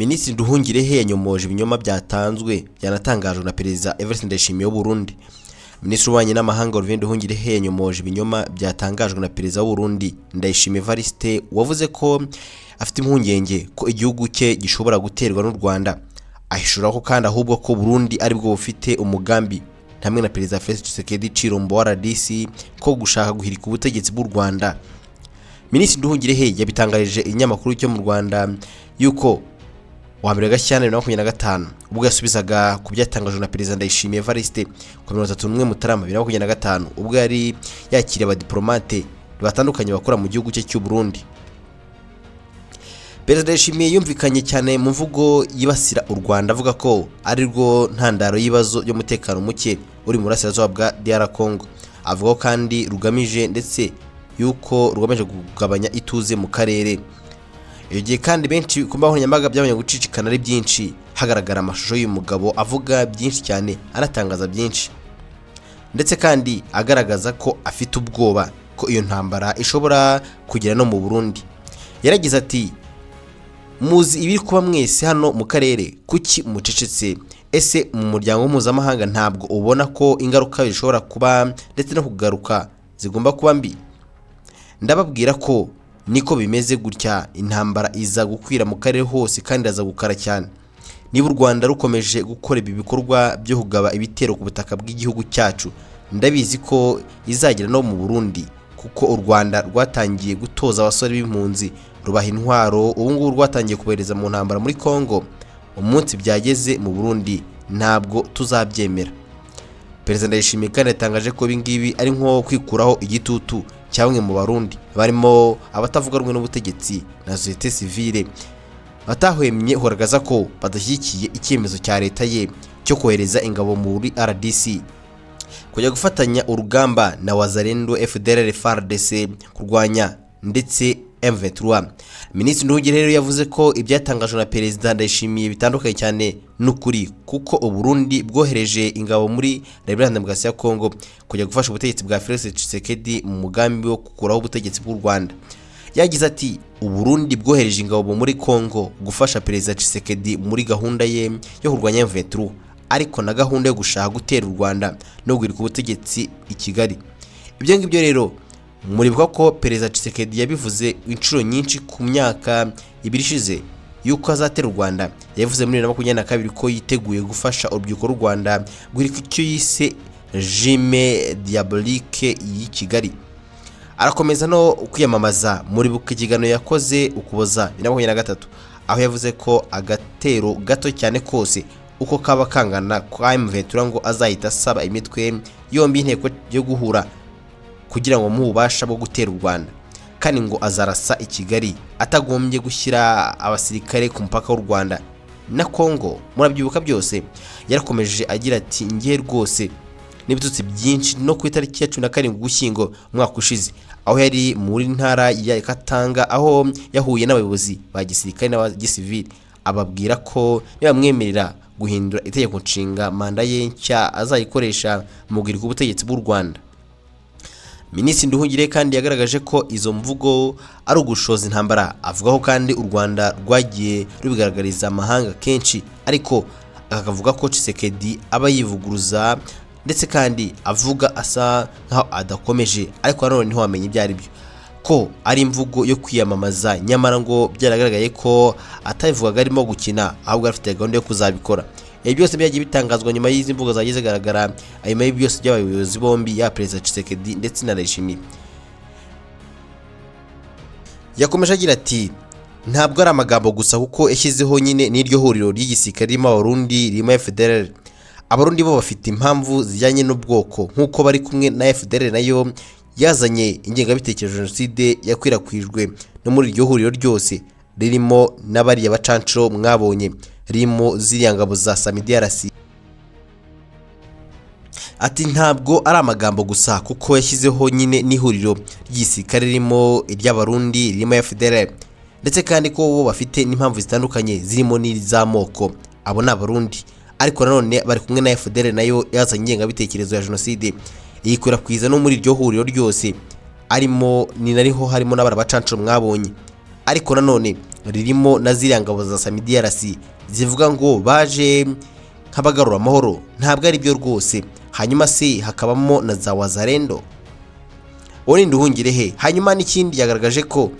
Minisitiri Nduhungirehe yanyomoje ibinyoma byanatangajwe na Perezida Ndayishimiye w'u Burundi. Minisitiri w'Ububanyi n'Amahanga Nduhungirehe yanyomoje ibinyoma byatangajwe na Perezida w'u Burundi Ndayishimiye Ufite, wavuze ko afite impungenge ko igihugu cye gishobora guterwa n'u Rwanda. Ahishura ko kandi ahubwo ko Burundi ari bwo bufite umugambi hamwe na Perezida Tshisekedi Chilombo wa RDC ko gushaka guhirika ubutegetsi bw'u Rwanda. Minisitiri Nduhungirehe yabitangarije inyamakuru cyo mu Rwanda yuko wa mbere Gashyantare 2025 ubwo yasubizaga ku byatangajwe na Perezida Ndayishimiye Ufite ku 31 Mutarama 2025 ubwo yari yakiriye abadiplomate batandukanye bakora mu gihugu cye cy'u Burundi. Perezida Ndayishimiye yumvikanye cyane mu mvugo yibasira u Rwanda avuga ko ari rwo ntandaro y'ibibazo by'umutekano muke uri mu burasirazuba bwa DR Congo. Avuga kandi rugamije ndetse yuko rugamije kugabanya ituze mu karere. Iyo gihe kandi benshi ku mbuga nkoranyambaga byabonye gucicikana ari byinshi, hagaragara amashusho y'umugabo avuga byinshi cyane anatangaza byinshi, ndetse kandi agaragaza ko afite ubwoba ko iyo ntambara ishobora kugera no mu Burundi. Yaragize ati, muzi ibiri kuba mwese hano mu karere, kuki mucecetse? Ese mu muryango mpuzamahanga ntabwo ubona ko ingaruka zishobora kuba ndetse no kugaruka zigomba kuba mbi? Ndababwira ko niko bimeze gutya, intambara iza gukwira mu karere hose kandi aza gukara cyane. Niba u Rwanda rukomeje gukora ibi bikorwa byo kugaba ibitero ku butaka bw'igihugu cyacu, ndabizi ko izagera no mu Burundi, kuko u Rwanda rwatangiye gutoza abasore b'impunzi rubaha intwaro, ubu ngubu rwatangiye kubereza mu ntambara muri Congo. Umunsi byageze mu Burundi ntabwo tuzabyemera. Perezida Ndayishimiye kandi yatangaje ko ibingibi ari nko kwikuraho igitutu cya bamwe mu Barundi barimo abatavuga rumwe n'ubutegetsi na societe civile batahwemye kugaragaza ko badashyigikiye icyemezo cya leta ye cyo kohereza ingabo muri RDC kujya gufatanya urugamba na Wazalendo FDLR FARDC kurwanya ndetse M23. Minisitiri Nduhungirehe yavuze ko ibyatangajwe na Perezida Ndayishimiye bitandukanye cyane n'ukuri, kuko u Burundi bwohereje ingabo muri Repubulika Demokarasi ya Kongo kujya gufasha ubutegetsi bwa Perezida Tshisekedi mu mugambi wo gukuraho ubutegetsi bw'u Rwanda. Yagize ati, u Burundi bwohereje ingabo muri Kongo gufasha Perezida Tshisekedi muri gahunda ye yo kurwanya M23, ariko na gahunda yo gushaka gutera u Rwanda no guhirika ubutegetsi i Kigali. Ibyo ngibyo rero muribuka ko Perezida Tshisekedi yabivuze inshuro nyinshi ku myaka ibiri ishize yuko azatera u Rwanda. Yavuze muri 2022 ko yiteguye gufasha urubyiruko rw'u Rwanda guhirika icyo yise regime diabolique y'i Kigali. Arakomeza no kwiyamamaza muri buke ikiganiro yakoze Ukuboza 2023, aho yavuze ko agatero gato cyane kose uko kaba kangana kwa M23 ngo azahita asaba imitwe yombi inteko yo guhura kugira ngo mubasha bwo gutera u Rwanda, kandi ngo azarasa i Kigali atagombye gushyira abasirikare ku mpaka w'u Rwanda na Kongo. Murabyibuka byose. Yarakomeje agira ati, ngiye rwose n'ibitutsi byinshi no ku itariki ya 17 Ugushyingo umwaka ushize, aho yari muri ntara ya Katanga, aho yahuye n'abayobozi ba gisirikare n'abagisivili, ababwira ko nibamwemerera guhindura itegeko nshinga manda ye nshya azayikoresha mu guhirika ubutegetsi bw'u Rwanda. Minisitiri Nduhungirehe kandi yagaragaje ko izo mvugo ari ugushoza intambara. Avugaho kandi u Rwanda rwagiye rubigaragariza amahanga kenshi, ariko akavuga ko Tshisekedi aba yivuguruza ndetse kandi avuga asa nkaho adakomeje, ariko nanone ntiwamenye ibyo ari byo, ko ari imvugo yo kwiyamamaza, nyamara ngo byaragaragaye ko atabivugaga arimo gukina, ahubwo afite gahunda yo kuzabikora. Ibi byose byagiye bitangazwa nyuma y'izi mvugo zagiye zigaragara nyuma y'ibyose by'abayobozi bombi, ya Perezida Tshisekedi ndetse na Ndayishimiye. Yakomeje agira ati, ntabwo ari amagambo gusa, kuko yashyizeho nyine n'iryo huriro ry'igisirikare ririmo Abarundi, ririmo FDLR. Abarundi bo bafite impamvu zijyanye n'ubwoko, nk'uko bari kumwe na FDLR nayo yazanye ingengabitekerezo Jenoside yakwirakwijwe no muri iryo huriro ryose, ririmo n'abariya bacancuro mwabonye, ririmo ziriya ngabo za Samidiarasi. Ati, ntabwo ari amagambo gusa, kuko yashyizeho nyine n'ihuriro ry'igisirikare ririmo iry'Abarundi, ririmo FDLR, ndetse kandi ko bo bafite n'impamvu zitandukanye zirimo n'iz'amoko. Abo ni Abarundi, ariko nanone bari kumwe na FDLR nayo yazanye ingengabitekerezo ya Jenoside iyikwirakwiza no muri iryo huriro ryose, arimo ni nariho harimo n'abarabacancuro mwabonye. Ariko nanone ririmo na ziriya ngabo za SAMIDRC zivuga ngo baje nk'abagarura amahoro, ntabwo ari byo rwose. Hanyuma se hakabamo na za wazalendo, uwo ni Nduhungirehe. Hanyuma n'ikindi yagaragaje ko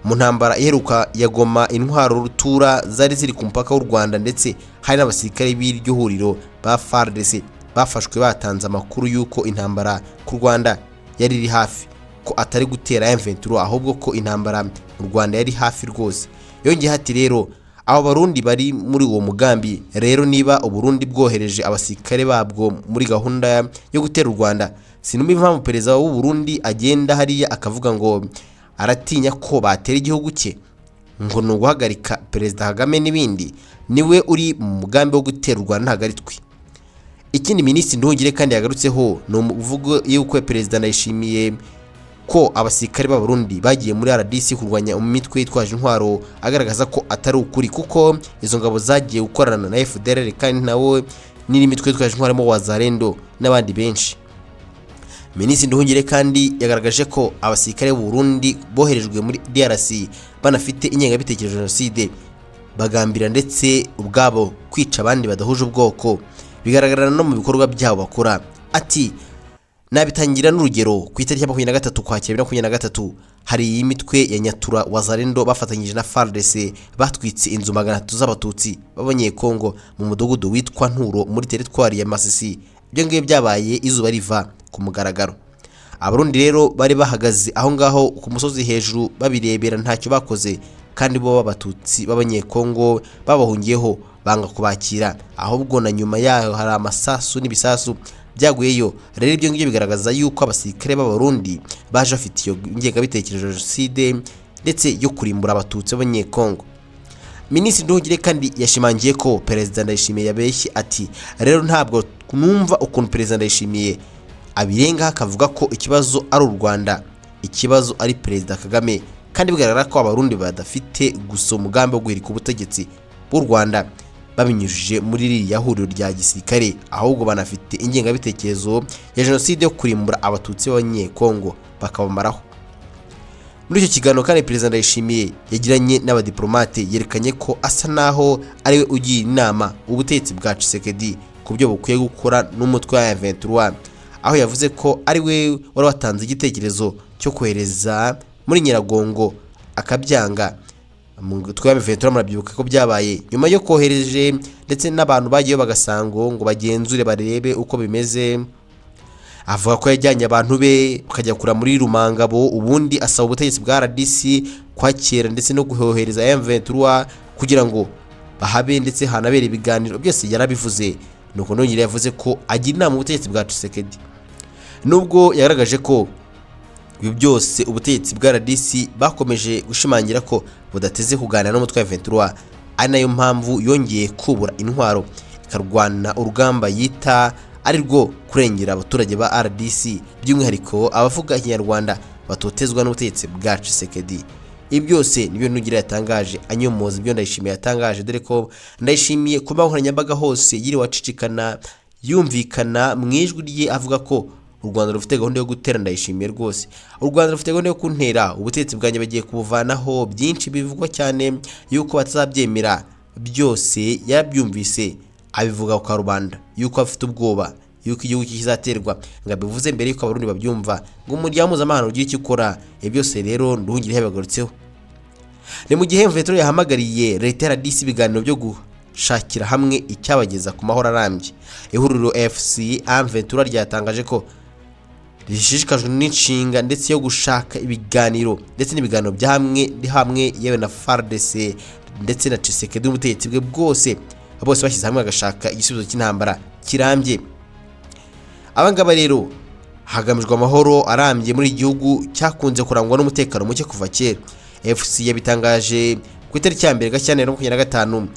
mu ntambara iheruka ya Goma intwaro rutura zari ziri ku mupaka w'u Rwanda, ndetse hari n'abasirikare b'iryo huriro ba FARDC bafashwe batanze amakuru y'uko intambara ku Rwanda yari iri hafi, ko atari gutera M23 ahubwo ko intambara mu Rwanda yari hafi rwose. Yongeye ati rero abo barundi bari muri uwo mugambi, rero niba uburundi bwohereje abasirikare babwo muri gahunda yo gutera u Rwanda, sinumva impamvu perezida w'u Burundi agenda hariya akavuga ngo aratinya ko batera igihugu cye, ngo ni uguhagarika Perezida Kagame n'ibindi. Niwe uri mu mugambi wo gutera u Rwanda, ntabwo ari twe. Ikindi Minisitiri Nduhungirehe kandi yagarutseho ni umuvugo y'uko Perezida Ndayishimiye ko abasirikare b'Abarundi bagiye muri RDC kurwanya imitwe yitwaje intwaro, agaragaza ko atari ukuri kuko izo ngabo zagiye gukorana na FDLR kandi nawe n'iri mitwe yitwaje intwaro mo wazalendo n'abandi benshi. Minisitiri Nduhungirehe kandi yagaragaje ko abasirikare b'u Burundi boherejwe muri DRC banafite ingengabitekerezo jenoside, bagambira ndetse ubwabo kwica abandi badahuje ubwoko, bigaragarana no mu bikorwa byabo bakora. Ati nabitangira n'urugero ku itariki ya 23 Ukwakira 2023 hari iyi mitwe ya Nyatura wazalendo bafatanyije na FARDC batwitse inzu 300 z'abatutsi b'abanyekongo mu mudugudu witwa Nturo muri teritwari ya Masisi. Ibyo ngiye byabaye izuba riva ku mugaragaro. Abarundi rero bari bahagaze aho ngaho ku musozi hejuru babirebera, ntacyo bakoze, kandi bo b'abatutsi b'abanyekongo babahungiyeho banga kubakira, ahubwo na nyuma yaho hari amasasu n'ibisasu byaguyeyo. Rero ibyo ngibyo bigaragaza yuko abasirikare b'Abarundi baje bafite iyo ngengabitekerezo jenoside ndetse yo kurimbura abatutsi b'abanyekongo. Minisitiri Nduhungirehe kandi yashimangiye ko Perezida Ndayishimiye yabeshye. Ati rero ntabwo numva ukuntu Perezida Ndayishimiye abirenga akavuga ko ikibazo ari u Rwanda, ikibazo ari Perezida Kagame, kandi bigaragara ko Abarundi badafite gusa umugambi wo guhirika ubutegetsi bw'u Rwanda babinyujije muri ririya huriro rya gisirikare, ahubwo banafite ingengabitekerezo ya jenoside yo kurimbura abatutsi b'abanyekongo bakabamaraho. Muri icyo kiganiro kandi Perezida Ndayishimiye yagiranye n'abadiplomate yerekanye ko asa naho ariwe ugiye inama ubutegetsi bwa Tshisekedi ku byo bukwiye gukora n'umutwe wa M23, aho yavuze ko ariwe wari watanze igitekerezo cyo kohereza muri Nyiragongo akabyanga. Umutwe wa M23 murabyibuka ko byabaye nyuma yo kohereje ndetse n'abantu bagiye bagasango ngo bagenzure barebe uko bimeze. Avuga ko yajyanye abantu be bakajya kura muri Rumangabo, ubundi asaba ubutegetsi bwa RDC kwakira ndetse no guhohereza M23 kugira ngo bahabe ndetse hanabere ibiganiro. Byose yarabivuze. Nuko Nduhungirehe yavuze ko agira inama ubutegetsi bwa Tshisekedi, nubwo yagaragaje ko ibi byose ubutegetsi bwa RDC bakomeje gushimangira ko budateze kuganira n'umutwe wa M23, ari nayo mpamvu yongeye kubura intwaro ikarwana urugamba yita ari rwo kurengera abaturage ba RDC, by'umwihariko abavuga Ikinyarwanda batotezwa n'ubutegetsi bwa Tshisekedi. Ibi byose nibyo Nduhungirehe yatangaje anyomoza ibyo Ndayishimiye yatangaje, dore ko Ndayishimiye ku mbuga nkoranyambaga hose yiriwe acicikana yumvikana mu ijwi rye avuga ko u Rwanda rufite gahunda yo gutera Ndayishimiye rwose. U Rwanda rufite gahunda yo kuntera, ubutegetsi bwanjye bagiye kubuvanaho, byinshi bivugwa cyane yuko batazabyemera. Byose yarabyumvise abivuga ku karubanda yuko afite ubwoba yuko igihugu kizaterwa, ngo bivuze mbere yuko Abarundi babyumva ngo umuryango mpuzamahanga ugira icyo ukora. Byose rero Nduhungirehe yabagarutseho. Ni mu gihe M23 yahamagariye leta ya RDC ibiganiro byo gushakira hamwe icyabageza ku mahoro arambye. Ihuriro FC M23 ryatangaje ko rishishikajwe n'inshinga ndetse yo gushaka ibiganiro ndetse n'ibiganiro hamwe yewe na FARDC ndetse na Tshisekedi n'ubutegetsi bwe bwose bashyize hamwe agashaka igisubizo cy'intambara kirambye. Abangaba rero hagamijwe amahoro arambye muri igihugu cyakunze kurangwa n'umutekano muke kuva kera. FC yabitangaje ku itariki ya 1 Gashyantare 2025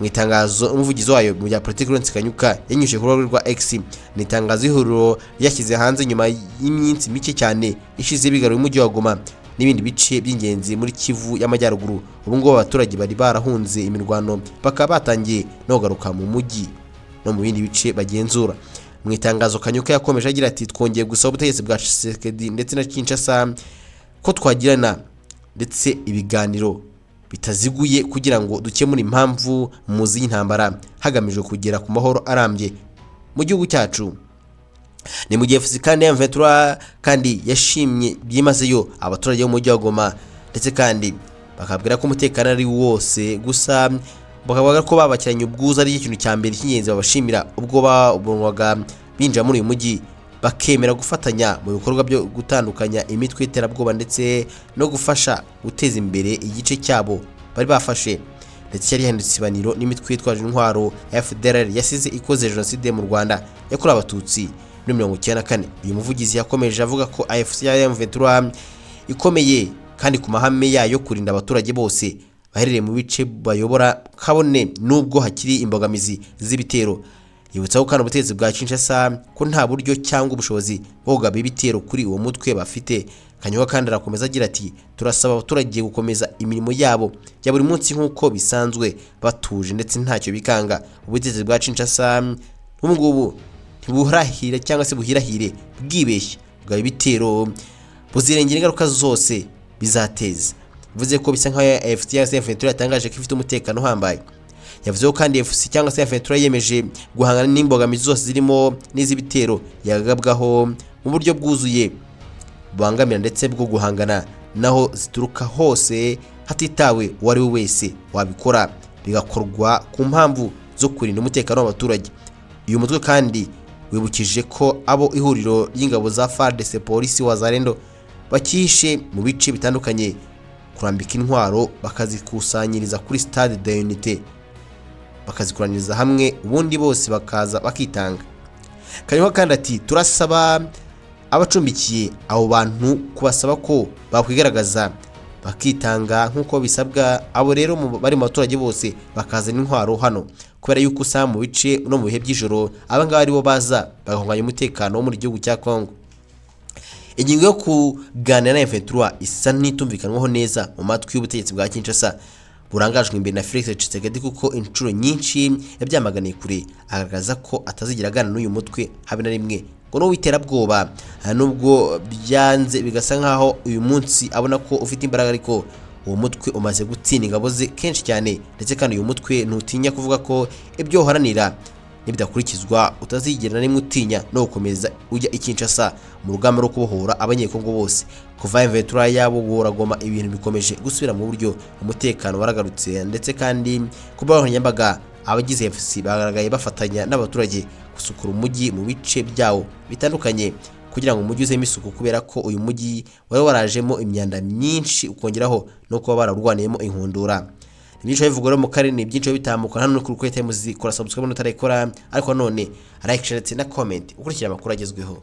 mu itangazo. Umuvugizi wayo mu bya politiki Lawrence Kanyuka yanyushije ku rubuga rwa X. Ni itangazo ihuriro ryashyize hanze nyuma y'iminsi mike cyane ishize bigaruye umujyi wa Goma n'ibindi bice by'ingenzi muri Kivu y'Amajyaruguru. Ubu ngo abaturage bari barahunze imirwano bakaba batangiye no kugaruka mu mujyi no mu bindi bice bagenzura. Mu itangazo Kanyuka yakomeje agira ati twongeye gusaba ubutegetsi bwa Tshisekedi ndetse na Kinshasa ko twagirana ndetse ibiganiro bitaziguye kugira ngo dukemure impamvu muzi y'intambara hagamijwe kugera ku mahoro arambye mu gihugu cyacu. Ni mu gihe FCC kandi M23 kandi yashimye byimazeyo abaturage bo mu mujyi wa Goma, ndetse kandi bakabwira ko umutekano ari wose, gusa bakavuga ko babakiranye ubwuzu ari ikintu cya mbere cy'ingenzi babashimira ubwo babonwaga binjira muri uyu mujyi, bakemera gufatanya mu bikorwa byo gutandukanya imitwe y'iterabwoba ndetse no gufasha guteza imbere igice cyabo bari bafashe. Ndetse yari yanditse ibaniro n'imitwe yitwaje intwaro ya FDLR yasize ikoze jenoside mu Rwanda yakorewe abatutsi muri 1994. Uyu muvugizi yakomeje avuga ko AFC ya M23 ikomeye kandi ku mahame yayo kurinda abaturage bose baherereye mu bice bayobora kabone nubwo hakiri imbogamizi z'ibitero. Yibutsaho kandi ubutegetsi bwa Kinshasa ko nta buryo cyangwa ubushobozi bwo kugaba ibitero kuri uwo mutwe bafite. Kanywa kandi arakomeza agira ati turasaba abaturage gukomeza imirimo yabo ya buri munsi nk'uko bisanzwe batuje ndetse ntacyo bikanga. Ubutegetsi bwa Kinshasa ubu ngubu ntibuhirahire cyangwa se buhirahire bwibeshya bwa ibitero buzirengera ingaruka zose bizateza. Bivuze ko bisa nkaho AFC ya M23 yatangaje ko ifite umutekano uhambaye. Yavuzeho kandi AFC cyangwa se M23 yemeje guhangana n'imbogamizi zose zirimo n'iz'ibitero yagabwaho mu buryo bwuzuye bubangamira ndetse bwo guhangana naho zituruka hose, hatitawe uwari we wese wabikora, bigakorwa ku mpamvu zo kurinda umutekano w'abaturage. Uyu mutwe kandi wibukije ko abo ihuriro ry'ingabo za FARDC, polisi, wazalendo bakihishe mu bice bitandukanye kurambika intwaro bakazikusanyiriza kuri stade de unité, bakazikuraniriza hamwe ubundi bose bakaza bakitanga. Kanywa kandi ati turasaba abacumbikiye abo bantu kubasaba ko bakwigaragaza bakitanga nk'uko bisabwa. Abo rero bari mu baturage bose bakazana intwaro hano, kubera yuko usanga mu bice no mu bihe by'ijoro abangaba aribo baza bagahunganya umutekano wo muri gihugu cya Kongo. Ingingo yo kuganira na M23 isa n'itumvikanwaho neza mu matwi y'ubutegetsi bwa Kinshasa burangajwe imbere na Felix Tshisekedi, kuko inshuro nyinshi yabyamaganiye kure agaragaza ko atazigira agana n'uyu mutwe habe na rimwe ngo no witerabwoba. Nubwo byanze bigasa nkaho uyu munsi abona ko ufite imbaraga, ariko uwo mutwe umaze gutsinda ingabo ze kenshi cyane, ndetse kandi uyu mutwe ntutinya kuvuga ko ibyo uharanira nibidakurikizwa utazigera na rimwe utinya no gukomeza ujya Kinshasa mu rugamba rwo kubohora abanyekongo bose. Kuva M23 yabo Goma ibintu bikomeje gusubira mu buryo, umutekano waragarutse, ndetse kandi kuba nyambaga abagize FC bagaragaye bafatanya n'abaturage gusukura umujyi mu bice byawo bitandukanye kugira ngo umujyi uzemo isuku, kubera ko uyu mujyi wari warajemo imyanda myinshi, ukongeraho no kuba bararwaniyemo inkundura. Byinshi bivugwa mu karere, ni byinshi bitambuka hano kuri UKWELI Times. Kora subscribe n'utarekora, ariko none like, share ndetse na comment ukurikira amakuru agezweho.